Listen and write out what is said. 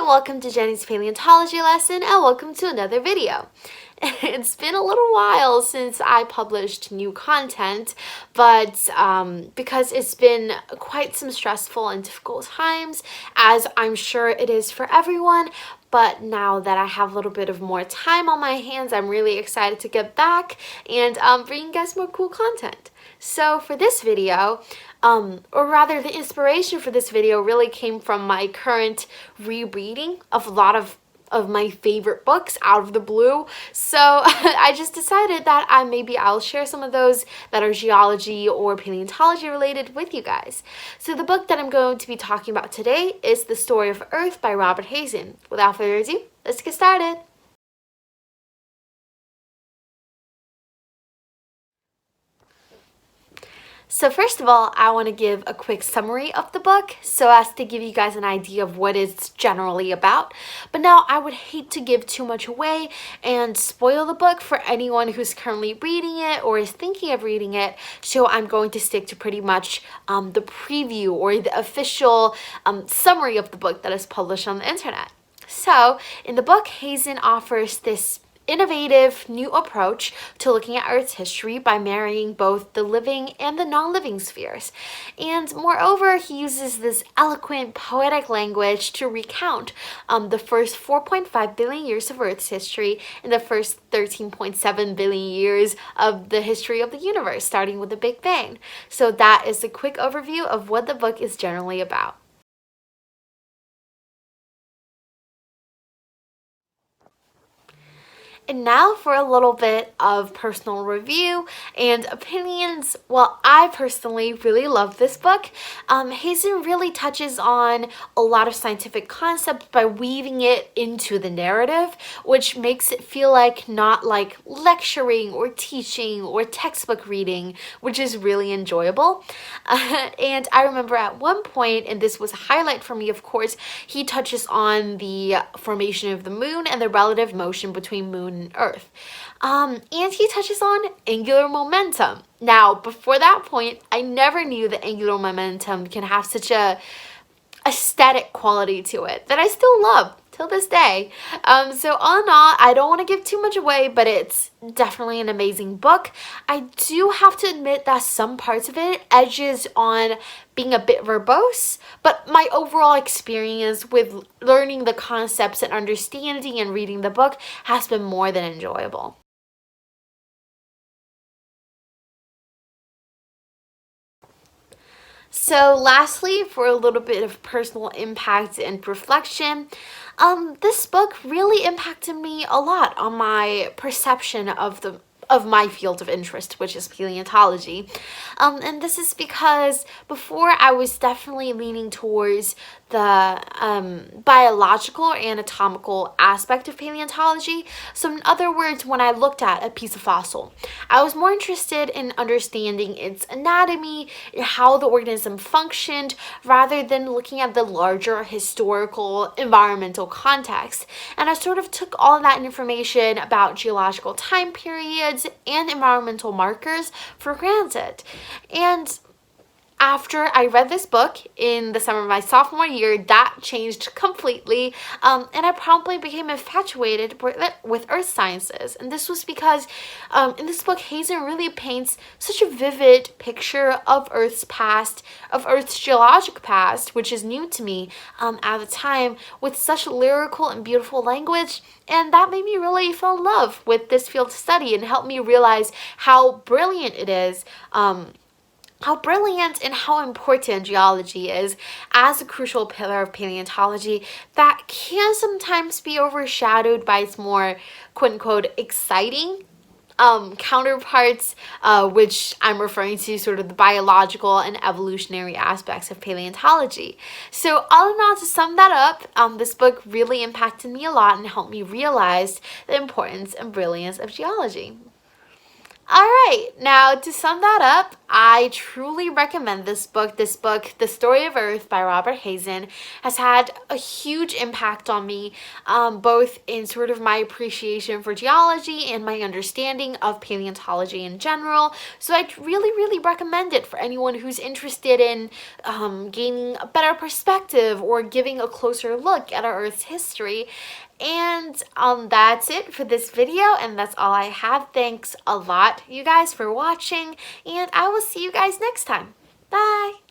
welcome to Jenny's paleontology lesson, and welcome to another video. It's been a little while since I published new content, but because it's been quite some stressful and difficult times, as I'm sure it is for everyone. But now that I have a little bit of more time on my hands, I'm really excited to get back and bring you guys more cool content. So for this video, or rather the inspiration for this video really came from my current rereading of a lot of my favorite books out of the blue. So I just decided that I'll share some of those that are geology or paleontology related with you guys. So the book that I'm going to be talking about today is The Story of Earth by Robert Hazen. Without further ado, let's get started. So first of all, I want to give a quick summary of the book so as to give you guys an idea of what it's generally about. But now I would hate to give too much away and spoil the book for anyone who's currently reading it or is thinking of reading it. So I'm going to stick to pretty much the preview or the official summary of the book that is published on the internet. So in the book, Hazen offers this innovative new approach to looking at Earth's history by marrying both the living and the non-living spheres. And moreover, he uses this eloquent, poetic language to recount the first 4.5 billion years of Earth's history and the first 13.7 billion years of the history of the universe, starting with the Big Bang. So that is a quick overview of what the book is generally about. And now for a little bit of personal review and opinions. Well, I personally really love this book. Hazen really touches on a lot of scientific concepts by weaving it into the narrative, which makes it feel like not like lecturing or teaching or textbook reading, which is really enjoyable. And I remember at one point, and this was a highlight for me, of course, he touches on the formation of the moon and the relative motion between moon and Earth. And he touches on angular momentum. Now, before that point, I never knew that angular momentum can have such a aesthetic quality to it that I still love till this day. So all in all, I don't want to give too much away, but it's definitely an amazing book. I do have to admit that some parts of it edges on being a bit verbose, but my overall experience with learning the concepts and understanding and reading the book has been more than enjoyable. So lastly, for a little bit of personal impact and reflection, this book really impacted me a lot on my perception of my field of interest, which is paleontology. And this is because before I was definitely leaning towards the biological or anatomical aspect of paleontology. So in other words, when I looked at a piece of fossil, I was more interested in understanding its anatomy, how the organism functioned, rather than looking at the larger historical environmental context. And I sort of took all that information about geological time periods and environmental markers for granted. And after I read this book in the summer of my sophomore year, that changed completely, and I promptly became infatuated with earth sciences. And this was because in this book, Hazen really paints such a vivid picture of Earth's past, of Earth's geologic past, which is new to me at the time, with such lyrical and beautiful language. And that made me really fall in love with this field of study and helped me realize how brilliant it is, how brilliant and how important geology is as a crucial pillar of paleontology that can sometimes be overshadowed by its more quote-unquote exciting counterparts, which I'm referring to sort of the biological and evolutionary aspects of paleontology. So all in all, to sum that up, this book really impacted me a lot and helped me realize the importance and brilliance of geology. All right, now to sum that up, I truly recommend this book. This book, The Story of Earth by Robert Hazen, has had a huge impact on me, both in sort of my appreciation for geology and my understanding of paleontology in general. So I really, really recommend it for anyone who's interested in gaining a better perspective or giving a closer look at our Earth's history. And that's it for this video, and that's all I have. Thanks a lot, you guys, for watching, and I will see you guys next time. Bye!